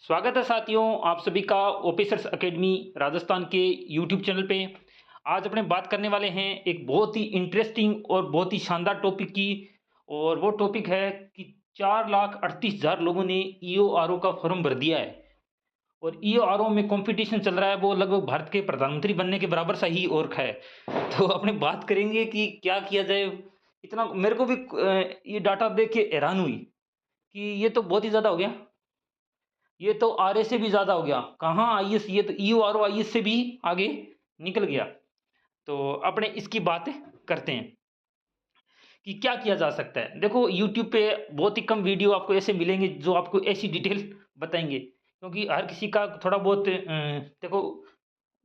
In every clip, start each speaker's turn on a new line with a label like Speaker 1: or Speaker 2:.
Speaker 1: स्वागत है साथियों, आप सभी का ऑफिसर्स एकेडमी राजस्थान के यूट्यूब चैनल पे। आज अपने बात करने वाले हैं एक बहुत ही इंटरेस्टिंग और बहुत ही शानदार टॉपिक की। और वो टॉपिक है कि 4,38,000 लोगों ने ईओआरओ का फॉर्म भर दिया है। और ईओआरओ में कंपटीशन चल रहा है, वो लगभग भारत के प्रधानमंत्री बनने के बराबर सा ही और है। तो अपने बात करेंगे कि क्या किया जाए। इतना मेरे को भी ये डाटा देख के हैरान हुई कि ये तो बहुत ही ज़्यादा हो गया। ये तो आरएस से भी ज़्यादा हो गया। कहाँ आईएएस, ये तो ईओआरओ आईएएस से भी आगे निकल गया। तो अपने इसकी बात करते हैं कि क्या किया जा सकता है। देखो यूट्यूब पे बहुत ही कम वीडियो आपको ऐसे मिलेंगे जो आपको ऐसी डिटेल बताएँगे। क्योंकि हर किसी का थोड़ा बहुत देखो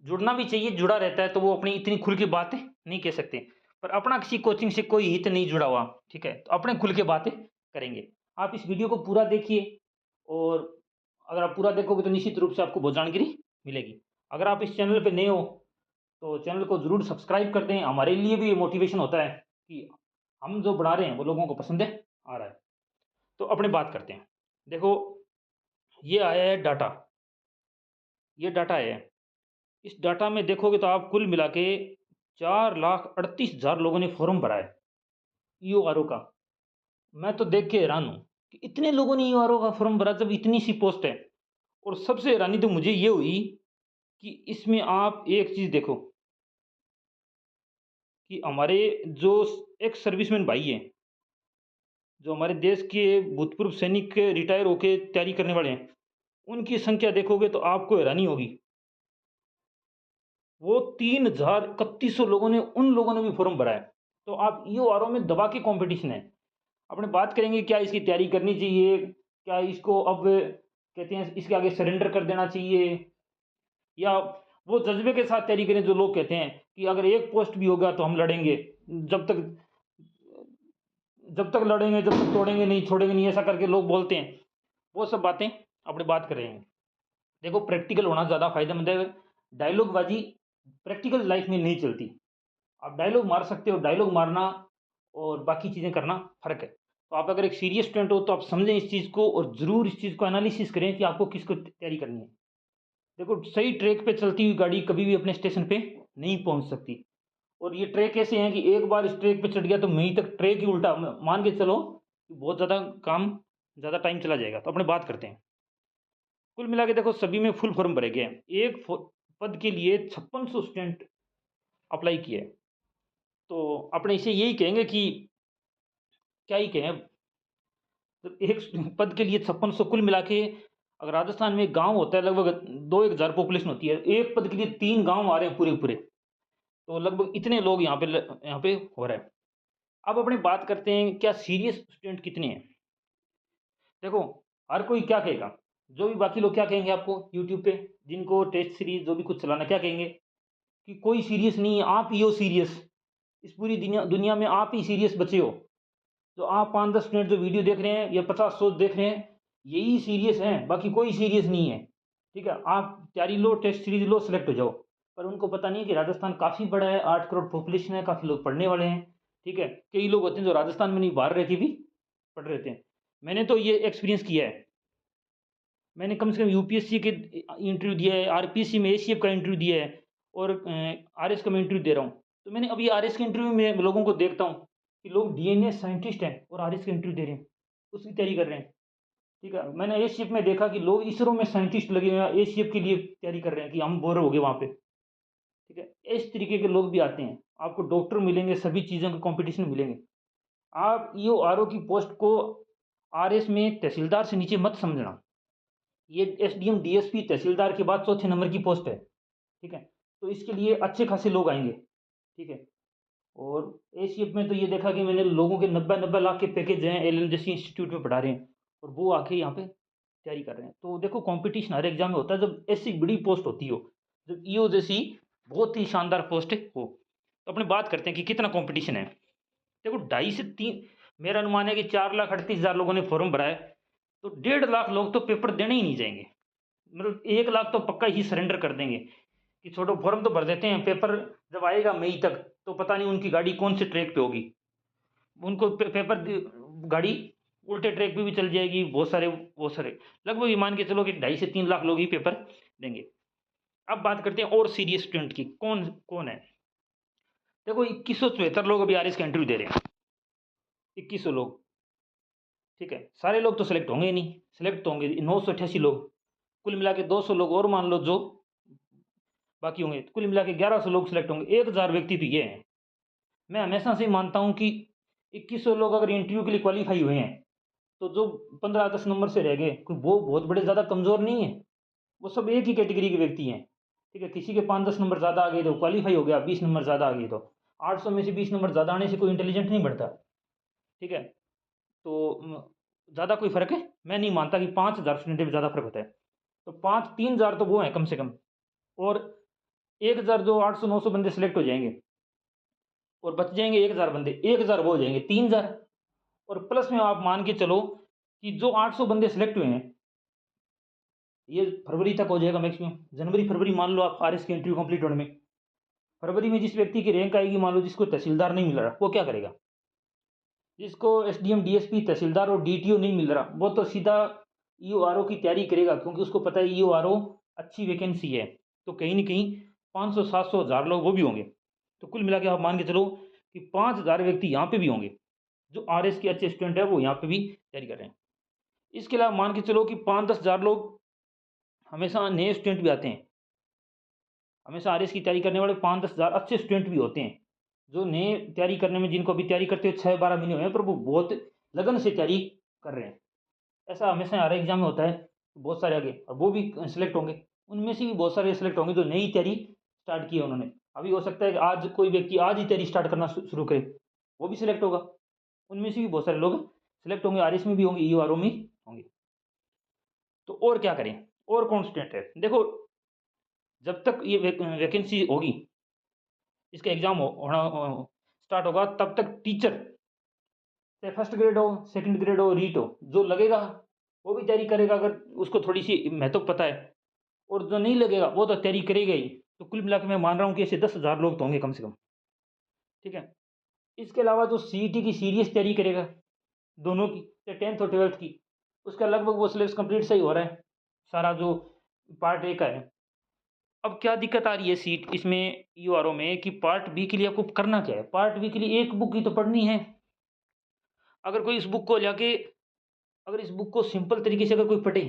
Speaker 1: जुड़ना भी चाहिए, जुड़ा रहता है तो वो अपनी इतनी खुल के बातें नहीं कह सकते। पर अपना किसी कोचिंग से कोई हित नहीं जुड़ा हुआ, ठीक है? तो अपने खुल के बातें करेंगे। आप इस वीडियो को पूरा देखिए और अगर आप पूरा देखोगे तो निश्चित रूप से आपको बहुत जानकारी मिलेगी। अगर आप इस चैनल पे नए हो तो चैनल को ज़रूर सब्सक्राइब कर दें। हमारे लिए भी ये मोटिवेशन होता है कि हम जो बढ़ा रहे हैं वो लोगों को पसंद है आ रहा है। तो अपनी बात करते हैं। देखो, ये आया है डाटा, ये डाटा है। इस डाटा में देखोगे तो आप कुल मिला के 4,38,000 लोगों ने फॉर्म भरा है ईओआरओ का। मैं तो देख के हैरान हूँ कि इतने लोगों ने ईओआरओ का फॉर्म भरा जब इतनी सी पोस्ट है। और सबसे हैरानी तो मुझे ये हुई कि इसमें आप एक चीज़ देखो कि हमारे जो एक्स सर्विसमैन भाई हैं, जो हमारे देश के भूतपूर्व सैनिक के रिटायर होके तैयारी करने वाले हैं, उनकी संख्या देखोगे तो आपको हैरानी होगी। वो 3,31,000 लोगों ने, उन लोगों ने भी फॉर्म भरा है। तो आप ईओआरओ में दबा के कंपटीशन है। अपने बात करेंगे क्या इसकी तैयारी करनी चाहिए, क्या इसको अब कहते हैं इसके आगे सरेंडर कर देना चाहिए, या वो जज्बे के साथ तैयारी करें जो लोग कहते हैं कि अगर एक पोस्ट भी होगा तो हम लड़ेंगे, जब तक लड़ेंगे, जब तक तोड़ेंगे नहीं, छोड़ेंगे नहीं, ऐसा करके लोग बोलते हैं। वो सब बातें अपनी बात कर रहे हैं। देखो, प्रैक्टिकल होना ज़्यादा फायदेमंद है। डायलॉग बाजी प्रैक्टिकल लाइफ में नहीं चलती। आप डायलॉग मार सकते हो, डायलॉग मारना और बाकी चीज़ें करना फ़र्क है। तो आप अगर एक सीरियस स्टूडेंट हो तो आप समझें इस चीज़ को और ज़रूर इस चीज़ को एनालिसिस करें कि आपको किसको तैयारी करनी है। देखो, सही ट्रैक पे चलती हुई गाड़ी कभी भी अपने स्टेशन पे नहीं पहुंच सकती। और ये ट्रैक ऐसे हैं कि एक बार इस ट्रैक पे चढ़ गया तो वहीं तक ट्रैक ही उल्टा मान के चलो कि बहुत ज़्यादा काम, ज़्यादा टाइम चला जाएगा। तो अपने बात करते हैं। कुल मिला के देखो, सभी में फुल फॉर्म भरे गए हैं। एक पद के लिए 5600 स्टूडेंट अप्लाई किए हैं। तो अपने इसे यही कहेंगे कि क्या ही कहें, तो एक पद के लिए 5600 कुल मिला के, अगर राजस्थान में गांव होता है लगभग 2-1000 पॉपुलेशन होती है, एक पद के लिए 3 गांव आ रहे हैं पूरे पूरे। तो लगभग इतने लोग यहाँ पे हो रहा है। अब अपने बात करते हैं क्या सीरियस स्टूडेंट कितने हैं। देखो, हर कोई क्या कहेगा, जो भी बाकी लोग क्या कहेंगे आपको यूट्यूब पे, जिनको टेस्ट सीरीज जो भी कुछ चलाना, क्या कहेंगे कि कोई सीरियस नहीं है, आप ही हो सीरियस। इस पूरी दुनिया दुनिया में आप ही सीरियस बचे हो। जो आप 5-10 मिनट जो वीडियो देख रहे हैं या 50-100 देख रहे हैं, यही सीरियस हैं, बाकी कोई सीरियस नहीं है। ठीक है, आप तैयारी लो, टेस्ट सीरीज लो, सेलेक्ट हो जाओ। पर उनको पता नहीं है कि राजस्थान काफ़ी बड़ा है, 8 करोड़ पॉपुलेशन है, काफ़ी लोग पढ़ने वाले हैं। ठीक है, कई लोग होते हैं जो राजस्थान में नहीं, बाहर रह के भी पढ़ रहे थे। मैंने तो ये एक्सपीरियंस किया है। मैंने कम से कम यूपीएससी के इंटरव्यू दिया है, आरपीएससी में एसीएफ का इंटरव्यू दिया है, और आरएस का मैं इंटरव्यू दे रहा हूँ। तो मैंने अभी आरएस के इंटरव्यू में लोगों को देखता हूँ कि लोग डीएनए साइंटिस्ट हैं और आरएस का इंटरव्यू दे रहे हैं, उसकी तैयारी कर रहे हैं। ठीक है, मैंने एसीएफ में देखा कि लोग इसरो में साइंटिस्ट लगे हुए हैं, एसीएफ के लिए तैयारी कर रहे हैं कि हम बोर हो गए वहाँ पे। ठीक है, इस तरीके के लोग भी आते हैं। आपको डॉक्टर मिलेंगे, सभी चीज़ों के कॉम्पिटिशन मिलेंगे। आप ईओआरओ की पोस्ट को आरएस में तहसीलदार से नीचे मत समझना। ये एसडीएम डीएसपी तहसीलदार के बाद चौथे नंबर की पोस्ट है। ठीक है, तो इसके लिए अच्छे खासे लोग आएंगे। ठीक है, और एसीएफ में तो ये देखा कि मैंने लोगों के 90-90 लाख के पैकेज हैं, एलएन जैसी इंस्टीट्यूट में पढ़ा रहे हैं, और वो आके यहाँ पे तैयारी कर रहे हैं। तो देखो, कंपटीशन हर एग्जाम में होता है जब ऐसी बड़ी पोस्ट होती हो, जब ईओ जैसी बहुत ही शानदार पोस्ट हो। तो अपने बात करते हैं कि कितना कंपटीशन है। देखो, 2.5 से 3, मेरा अनुमान है कि 4,38,000 लोगों ने फॉर्म भरा है। तो 1.5 लाख लोग तो पेपर देने ही नहीं जाएंगे। मतलब 1 लाख तो पक्का ही सरेंडर कर देंगे कि छोड़ो, फॉर्म तो भर देते हैं, पेपर जब आएगा मई तक तो पता नहीं उनकी गाड़ी कौन से ट्रैक पे होगी। उनको पेपर गाड़ी उल्टे ट्रैक पे भी चल जाएगी, बहुत सारे लगभग ये मान के चलो कि 2.5 से 3 लाख लोग ही पेपर देंगे। अब बात करते हैं और सीरियस स्टूडेंट की, कौन कौन है? देखो 2174 लोग अभी आरएस का इंटरव्यू दे रहे हैं, 2100 लोग, ठीक है? सारे लोग तो सेलेक्ट होंगे ही नहीं, सेलेक्ट तो होंगे 988 लोग, कुल मिला के 200 लोग और मान लो जो बाकी होंगे, कुल मिला के 1100 लोग सेलेक्ट होंगे, 1000 व्यक्ति तो ये हैं। मैं हमेशा से मानता हूँ कि 2100 लोग अगर इंटरव्यू के लिए क्वालिफाई हुए हैं, तो जो 15-10 नंबर से रह गए, कोई वो बहुत बड़े ज़्यादा कमज़ोर नहीं है, वो सब एक ही कैटेगरी के व्यक्ति हैं, ठीक है? किसी के 5-10 नंबर ज़्यादा आ गए तो क्वालिफाई हो गया, 20 नंबर ज़्यादा आ गए तो 800 में से 20 नंबर ज़्यादा आने से कोई इंटेलिजेंट नहीं बढ़ता, ठीक है? तो ज़्यादा कोई फ़र्क है? मैं नहीं मानता कि 5000 स्टूडेंट में ज़्यादा फ़र्क होता है। तो 3000 तो वो हैं कम से कम, और 1000 जो 800-900 बंदे सेलेक्ट हो जाएंगे और बच जाएंगे 1000 बंदे, 1000 वो हो जाएंगे 3000, और प्लस में आप मान के चलो कि जो 800 बंदे सेलेक्ट हुए हैं, ये फरवरी तक हो जाएगा मैक्सिमम, जनवरी फरवरी मान लो आप आरएस की इंटरव्यू कंप्लीट होने में। फरवरी में जिस व्यक्ति की रैंक आएगी, मान लो जिसको तहसीलदार नहीं मिल रहा, वो क्या करेगा? जिसको एसडीएम डीएसपी तहसीलदार और डीटीओ नहीं मिल रहा, वो तो सीधा ईओआरओ की तैयारी करेगा, क्योंकि उसको पता है ईओआरओ अच्छी वैकेंसी है, तो कहीं ना कहीं 500 700 1000 लोग वो भी होंगे। तो कुल मिला के आप मान के चलो कि 5000 व्यक्ति यहाँ पे भी होंगे, जो आरएस के अच्छे स्टूडेंट है वो यहाँ पे भी तैयारी कर रहे हैं। इसके अलावा मान के चलो कि 5-10 हज़ार लोग हमेशा नए स्टूडेंट भी आते हैं, हमेशा आरएस की तैयारी करने वाले 5-10 हज़ार अच्छे स्टूडेंट भी होते हैं, जो नए तैयारी करने में, जिनको अभी तैयारी करते हुए 6-12 महीने हुए हैं, पर वो बहुत लगन से तैयारी कर रहे हैं। ऐसा हमेशा हर एग्जाम में होता है, बहुत सारे आगे और वो भी सेलेक्ट होंगे, उनमें से भी बहुत सारे सेलेक्ट होंगे जो नई तैयारी स्टार्ट की है उन्होंने। अभी हो सकता है कि आज कोई व्यक्ति आज ही तैयारी स्टार्ट करना शुरू करे, वो भी सिलेक्ट होगा, उनमें से भी बहुत सारे लोग सेलेक्ट होंगे, आरएस में भी होंगे, ईओआरओ में होंगे। तो और क्या करें, और कौन स्टूडेंट है? देखो जब तक ये वैकेंसी होगी, इसका एग्जाम होना स्टार्ट होगा, तब तक टीचर, चाहे फर्स्ट ग्रेड हो, सेकंड ग्रेड हो, रीट हो, जो लगेगा वो भी तैयारी करेगा अगर उसको थोड़ी सी महत्व पता है, और जो नहीं लगेगा वो तो तैयारी करेगा ही। तो कुल मिला के मैं मान रहा हूँ कि ऐसे 10,000 लोग तो होंगे कम से कम, ठीक है? इसके अलावा जो सीईटी की सीरियस तैयारी करेगा, दोनों की, चाहे 10th और 12th की, उसका लगभग वो सिलेबस कंप्लीट सही हो रहा है, सारा जो पार्ट ए का है। अब क्या दिक्कत आ रही है सीट इसमें यूआरओ में कि पार्ट बी के लिए आपको करना क्या है? पार्ट बी के लिए एक बुक ही तो पढ़नी है। अगर कोई इस बुक को जाके, अगर इस बुक को सिंपल तरीके से अगर कोई पढ़े,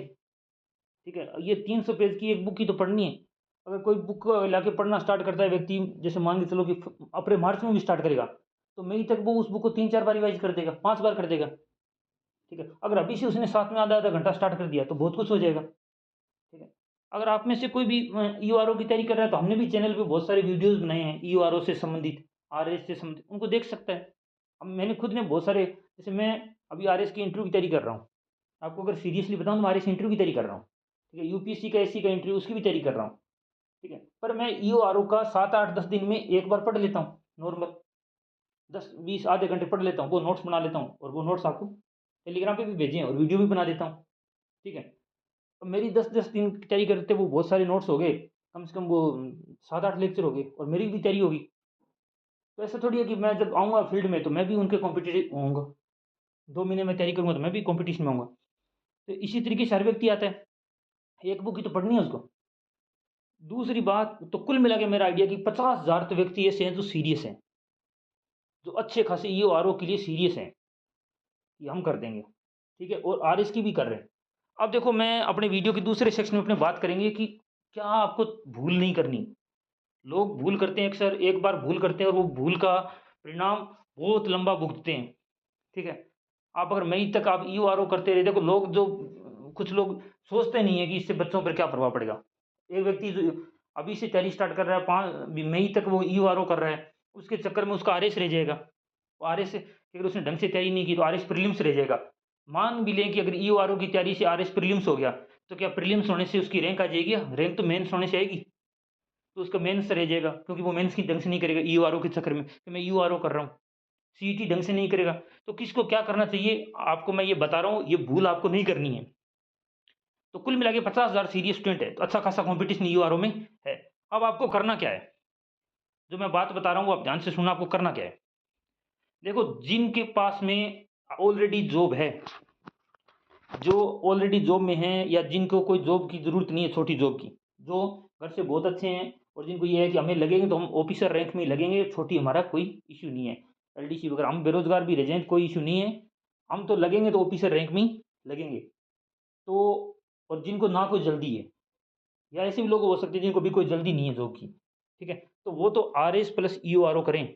Speaker 1: ठीक है? ये 300 पेज की एक बुक ही तो पढ़नी है। अगर कोई बुक लाके पढ़ना स्टार्ट करता है व्यक्ति, जैसे मान के चलो कि अप्रैल मार्च में भी स्टार्ट करेगा, तो मई तक वो उस बुक को 3-4 बार रिवाइज कर देगा, 5 बार कर देगा, ठीक है? अगर अभी से उसने साथ में आधा-आधा घंटा स्टार्ट कर दिया तो बहुत कुछ हो जाएगा, ठीक है? अगर आप में से कोई भी ईओआरओ की तैयारी कर रहा है, तो हमने भी चैनल पे बहुत सारे वीडियोज़ बनाए हैं ईओआरओ से संबंधित, आरएस से संबंधित, उनको देख सकता है। अब मैंने खुद ने बहुत सारे, जैसे मैं अभी आरएस की इंटरव्यू की तैयारी कर रहा हूँ। आपको अगर सीरियसली बताऊँ तो मैं आरएस इंटरव्यू की तैयारी कर रहा हूँ, ठीक है? यूपीएससी का, एससी का इंटरव्यू, उसकी भी तैयारी कर रहा हूँ, ठीक है? पर मैं ईओआरओ का 7-8-10 दिन में एक बार पढ़ लेता हूँ नॉर्मल, 10-20 आधे घंटे पढ़ लेता हूँ, वो नोट्स बना लेता हूँ, और वो नोट्स आपको टेलीग्राम पे भी भेजे हैं और वीडियो भी बना देता हूँ, ठीक है? अब मेरी 10-10 दिन की तैयारी करते वो बहुत सारे नोट्स हो गए, कम से कम वो 7-8 लेक्चर हो गए, और मेरी भी तैयारी होगी। तो ऐसा थोड़ी है कि मैं जब आऊँगा फील्ड में तो मैं भी उनके कॉम्पिटिटिव होऊँगा, 2 महीने में तैयारी करूँगा तो मैं भी कॉम्पिटिशन में आऊँगा। तो इसी तरीके से हर व्यक्ति आता है, एक बुक ही तो पढ़नी है उसको। दूसरी बात, तो कुल मिला के मेरा आइडिया कि 50,000 तो व्यक्ति ऐसे हैं जो सीरियस हैं, जो अच्छे खासे ईओआरओ के लिए सीरियस हैं कि हम कर देंगे, ठीक है? और आरएस की भी कर रहे हैं। अब देखो मैं अपने वीडियो के दूसरे सेक्शन में अपने बात करेंगे कि क्या आपको भूल नहीं करनी। लोग भूल करते हैं अक्सर, एक बार भूल करते हैं और वो भूल का परिणाम बहुत लंबा भुगतते हैं, ठीक है? आप अगर मई तक आप ईओआरओ करते रहे, देखो लोग जो, कुछ लोग सोचते नहीं है कि इससे बच्चों पर क्या प्रभाव पड़ेगा। एक व्यक्ति जो अभी से तैयारी स्टार्ट कर रहा है, 5 मई तक वो ईओआरओ कर रहा है, उसके चक्कर में उसका आरएस रह जाएगा। आरएस अगर उसने ढंग से तैयारी नहीं की तो आरएस प्रीलिम्स रह जाएगा। मान भी लें कि अगर ईओआरओ की तैयारी से आरएस प्रीलिम्स हो गया, तो क्या प्रीलिम्स होने से उसकी रैंक आ जाएगी? रैंक तो मेंस होने से आएगी, तो उसका मेंस रह जाएगा, क्योंकि वो मेंस की ढंग से नहीं करेगा ईओआरओ के चक्कर में कि मैं ईओआरओ कर रहा हूँ, सीईटी ढंग से नहीं करेगा। तो किसको क्या करना चाहिए, आपको मैं ये बता रहा हूँ, ये भूल आपको नहीं करनी है। तो कुल मिला के 50,000 सीरियस स्टूडेंट है, तो अच्छा खासा कॉम्पिटिशन ईओआरओ में है। अब आपको करना क्या है? जो मैं बात बता रहा हूँ वो आप ध्यान से सुनना, आपको करना क्या है? देखो जिनके पास में ऑलरेडी जॉब है, जो ऑलरेडी जॉब में हैं या जिनको कोई जॉब की ज़रूरत नहीं है, छोटी जॉब की, जो घर से बहुत अच्छे हैं और जिनको ये है कि हमें लगेंगे तो हम ऑफिसर रैंक में ही लगेंगे, छोटी हमारा कोई इश्यू नहीं है। एलडीसी वगैरह हम बेरोज़गार भी रह जाएँ तो कोई इश्यू नहीं है, हम तो लगेंगे तो ऑफिसर रैंक में ही लगेंगे। तो और जिनको ना कोई जल्दी है या ऐसे भी लोग हो सकते हैं जिनको भी कोई जल्दी नहीं है जॉब की, ठीक है? तो वो तो आरएस प्लस ईओआरओ करें।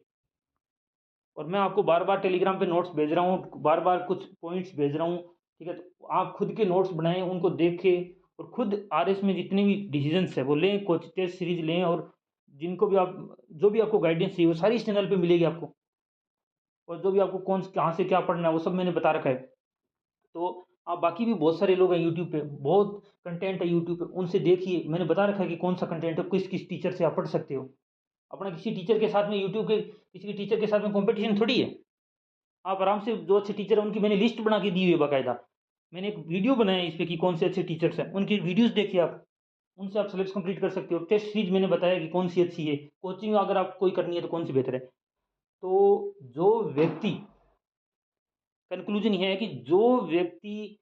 Speaker 1: और मैं आपको बार-बार टेलीग्राम पे नोट्स भेज रहा हूँ, बार-बार कुछ पॉइंट्स भेज रहा हूँ, ठीक है? तो आप खुद के नोट्स बनाएँ, उनको देखें और खुद आरएस में जितने भी डिसीज़न्स हैं वो लें, कोच टेस्ट सीरीज़ लें और जिनको भी आप जो भी आपको गाइडेंस चाहिए वो सारी इस चैनल पे मिलेगी आपको। और जो भी आपको कौन स कहाँ से क्या पढ़ना है वो सब मैंने बता रखा है। तो आप बाकी भी बहुत सारे लोग हैं यूट्यूब पे, बहुत कंटेंट है यूट्यूब पे, उनसे देखिए। मैंने बता रखा है कि कौन-सा कंटेंट है, किस-किस टीचर से आप पढ़ सकते हो। अपना किसी टीचर के साथ में यूट्यूब के किसी टीचर के साथ में कॉम्पिटिशन थोड़ी है। आप आराम से जो अच्छे टीचर हैं उनकी मैंने लिस्ट बना के दी हुई है बाकायदा। मैंने एक वीडियो बनाया है इस पे कि कौन से अच्छे टीचर्स हैं, उनकी वीडियोज़ देखिए आप, उनसे आप सिलेबस कंप्लीट कर सकते हो। टेस्ट सीरीज़ मैंने बताया कि कौन-सी अच्छी है, कोचिंग अगर आप कोई करनी है तो कौन-सी बेहतर है। तो जो व्यक्ति कन्क्लूज़न ये है कि जो व्यक्ति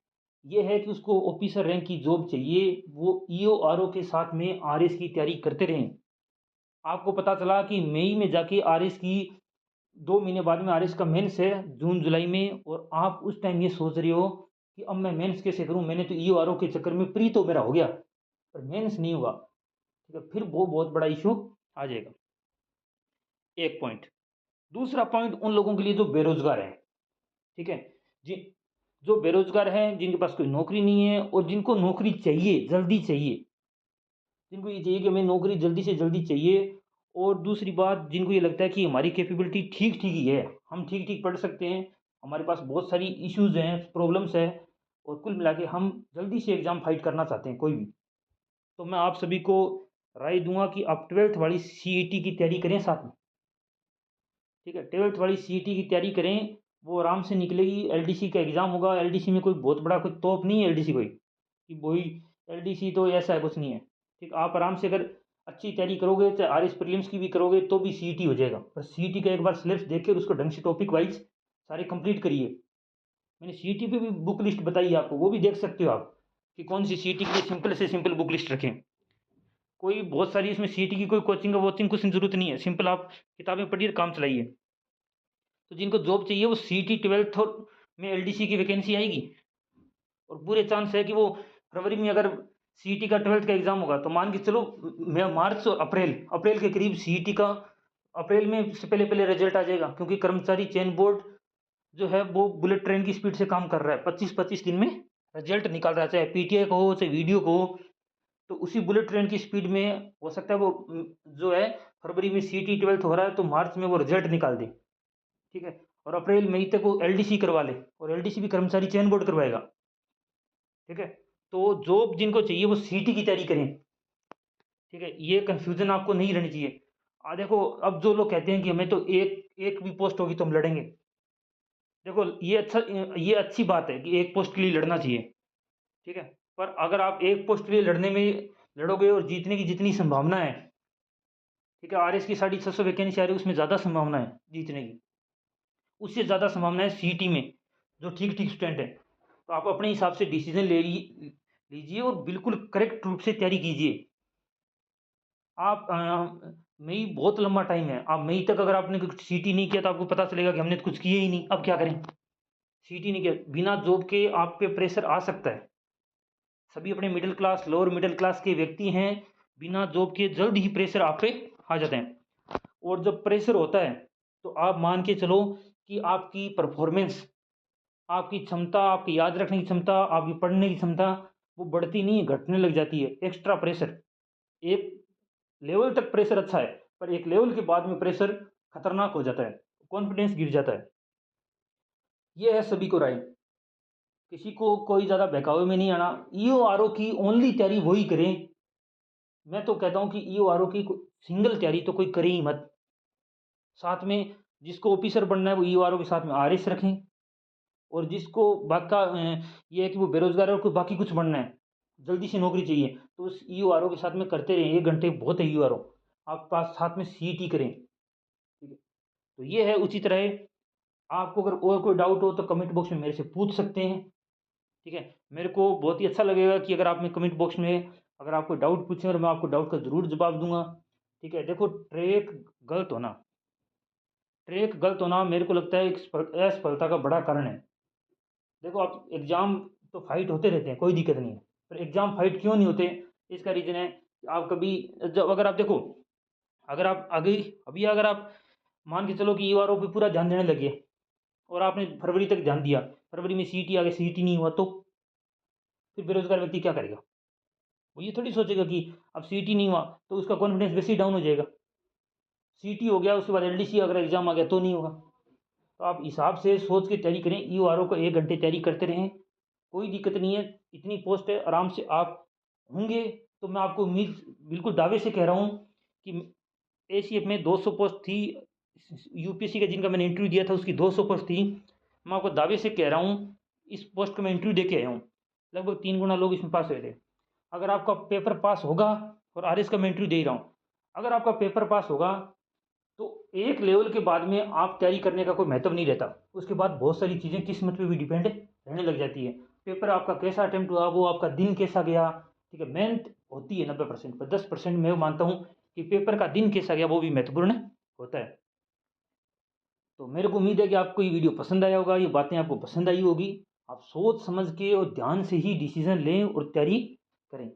Speaker 1: ये है कि उसको ऑफिसर रैंक की जॉब चाहिए, वो ईओ-आरओ के साथ में आरएस की तैयारी करते रहें। आपको पता चला कि मई में जाके आरएस की 2 महीने बाद में आरएस का मेंस है जून-जुलाई में और आप उस टाइम ये सोच रहे हो कि अब मैं मेंस कैसे करूँ? मैंने तो ईओ-आरओ के चक्कर में प्री तो मेरा हो गया, पर मेंस नहीं हुआ, ठीक है? फिर वो बहुत बड़ा इश्यू आ जाएगा, एक पॉइंट। दूसरा पॉइंट उन लोगों के लिए जो बेरोज़गार हैं, ठीक है? जि जो बेरोज़गार हैं, जिनके पास कोई नौकरी नहीं है और जिनको नौकरी चाहिए, जल्दी चाहिए, जिनको ये चाहिए कि हमें नौकरी जल्दी से जल्दी चाहिए और दूसरी बात जिनको ये लगता है कि हमारी कैपेबिलिटी ठीक-ठीक ही है, हम ठीक-ठीक पढ़ सकते हैं, हमारे पास बहुत सारी इश्यूज़ हैं, प्रॉब्लम्स हैं और कुल मिला के हम जल्दी से एग्ज़ाम फाइट करना चाहते हैं कोई भी। तो मैं आप सभी को राय दूँगा कि आप 12th वाली सीईटी की तैयारी करें साथ में, ठीक है? 12th वाली सीईटी की तैयारी करें, वो आराम से निकलेगी, एलडीसी का एग्ज़ाम होगा, एलडीसी में कोई बहुत बड़ा कोई तोप नहीं है एलडीसी कोई, कि वही एलडीसी तो ऐसा है, कुछ नहीं है। ठीक, आप आराम से अगर अच्छी तैयारी करोगे, चाहे आरएस प्रीलिम्स की भी करोगे तो भी सीईटी हो जाएगा। पर सीईटी का एक बार सिलेबस देख के उसको ढंग से टॉपिक वाइज़ सारे कंप्लीट करिए। मैंने सीईटी पे भी बुक लिस्ट बताई है आपको, वो भी देख सकते हो आप, कि कौन-सी सीईटी के लिए सिंपल से सिंपल बुक लिस्ट रखें। कोई बहुत सारी इसमें सीईटी की कोई कोचिंग कुछ ज़रूरत नहीं है, सिंपल आप किताबें पढ़िए, काम चलाइए। तो जिनको जॉब चाहिए वो सीईटी 12th और में एलडीसी की वैकेंसी आएगी और पूरे चांस है कि वो फरवरी में अगर सीईटी का 12th का एग्ज़ाम होगा तो मान के चलो मार्च और अप्रैल के करीब सीईटी का अप्रैल में से पहले रिजल्ट आ जाएगा, क्योंकि कर्मचारी चयन बोर्ड जो है वो बुलेट ट्रेन की स्पीड से काम कर रहा है। 25-25 दिन में रिजल्ट निकाल रहा है, चाहे पीटीआई का हो, चाहे वीडियो का हो। तो उसी बुलेट ट्रेन की स्पीड में हो सकता है वो जो है फरवरी में सीईटी 12th हो रहा है तो मार्च में वो रिजल्ट निकाल दे, ठीक है? और अप्रैल मई तक वो एलडीसी करवा ले और एलडीसी भी कर्मचारी चयन बोर्ड करवाएगा, ठीक है? तो जॉब जिनको चाहिए वो सीईटी की तैयारी करें, ठीक है? ये कन्फ्यूज़न आपको नहीं रहनी चाहिए। देखो, अब जो लोग कहते हैं कि हमें तो एक एक भी पोस्ट होगी तो हम लड़ेंगे। देखो, ये अच्छी बात है कि एक पोस्ट के लिए लड़ना चाहिए, ठीक है? पर अगर आप एक पोस्ट के लिए लड़ने में लड़ोगे और जीतने की जितनी संभावना है, ठीक है? आरएस की 650 वैकेंसी आ रही है, उसमें ज़्यादा संभावना है जीतने की। उससे ज़्यादा संभावना है सीईटी में, जो ठीक-ठीक स्टूडेंट है। तो आप अपने हिसाब से डिसीज़न लीजिए और बिल्कुल करेक्ट रूप से तैयारी कीजिए। आप मई बहुत लंबा टाइम है। आप मई तक अगर आपने कुछ सीटी नहीं किया तो आपको पता चलेगा कि हमने तो कुछ किया ही नहीं, अब क्या करें? सीटी नहीं किया, बिना जॉब के आप पे प्रेशर आ सकता है। सभी अपने middle class, lower middle class के व्यक्ति हैं, बिना जॉब के जल्द ही प्रेशर आप पे आ जाते हैं। और जब प्रेशर होता है, तो आप मान के चलो कि आपकी परफ़ॉर्मेंस, आपकी क्षमता, आपकी याद रखने की क्षमता, आपकी पढ़ने की क्षमता, वो बढ़ती नहीं है, घटने लग जाती है। एक्स्ट्रा प्रेशर, एक लेवल तक प्रेशर अच्छा है, पर एक लेवल के बाद में प्रेशर खतरनाक हो जाता है, कॉन्फिडेंस गिर जाता है। ये है सभी को राय, किसी को कोई ज़्यादा बहकावे में नहीं आना। ईओआरओ की ओनली तैयारी वही करें। मैं तो कहता हूँ कि ईओआरओ की सिंगल तैयारी तो कोई करे ही मत। साथ में जिसको ऑफिसर बनना है वो ईओआरओ के साथ में आरएस रखें और जिसको ये है कि वो बेरोज़गार है और कोई बाकी कुछ बनना है, जल्दी से नौकरी चाहिए, तो उस ईओआरओ के साथ में करते रहें, 1 घंटे बहुत है ईओआरओ। आप पास साथ में सीईटी करें, ठीक है? तो ये है उचित रहे। आपको अगर और कोई डाउट हो तो कमेंट बॉक्स में मेरे से पूछ सकते हैं, ठीक है। मेरे को बहुत ही अच्छा लगेगा कि अगर आप में कमेंट बॉक्स में अगर आप कोई डाउट पूछें और मैं आपको डाउट का ज़रूर जवाब दूंगा। ठीक है। देखो, ट्रैक गलत होना मेरे को लगता है एक असफलता का बड़ा कारण है। देखो, आप एग्ज़ाम तो फाइट होते रहते हैं, कोई दिक्कत नहीं है, पर एग्ज़ाम फाइट क्यों नहीं होते? इसका रीज़न है कि आप कभी, जब अगर आप देखो, अगर आप आगे अभी अगर आप मान के चलो कि ईआरओ पे पूरा ध्यान देने लगे और आपने फरवरी तक ध्यान दिया, फरवरी में सीईटी आ गया, सीईटी नहीं हुआ, तो फिर बेरोज़गार व्यक्ति क्या करेगा? वो ये थोड़ी सोचेगा कि अब सीईटी नहीं हुआ तो उसका कॉन्फिडेंस वैसे ही डाउन हो जाएगा। सीईटी हो गया, उसके बाद एलडीसी अगर एग्ज़ाम आ गया तो नहीं होगा। तो आप हिसाब से सोच के तैयारी करें, ईओआरओ को 1 घंटे तैयारी करते रहें, कोई दिक्कत नहीं है, इतनी पोस्ट है, आराम से आप होंगे। तो मैं आपको उम्मीद बिल्कुल दावे से कह रहा हूँ कि एसीएफ में 200 पोस्ट थी, यूपीएससी का जिनका मैंने इंटरव्यू दिया था उसकी 200 पोस्ट थी। मैं आपको दावे से कह रहा हूँ, इस पोस्ट का मैं इंटरव्यू दे के आया हूँ, लगभग 3 गुना लोग इसमें पास हुए थे। अगर आपका पेपर पास होगा, और आरएस का मैं इंटरव्यू दे ही रहा हूँ, अगर आपका पेपर पास होगा तो एक लेवल के बाद में आप तैयारी करने का कोई महत्व नहीं रहता। उसके बाद बहुत सारी चीज़ें किस्मत पे भी डिपेंड रहने लग जाती है। पेपर आपका कैसा अटेम्प्ट हुआ, वो आपका दिन कैसा गया, ठीक है, मेहनत होती है 90%, पर 10% मैं मानता हूँ कि पेपर का दिन कैसा गया वो भी महत्वपूर्ण होता है। तो मेरे को उम्मीद है कि आपको ये वीडियो पसंद आया होगा, ये बातें आपको पसंद आई होगी। आप सोच समझ के और ध्यान से ही डिसीजन लें और तैयारी करें।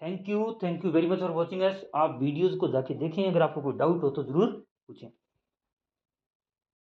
Speaker 1: Thank you very much for watching us. आप वीडियोज़ को जाके देखें, अगर आपको कोई डाउट हो तो ज़रूर पूछें।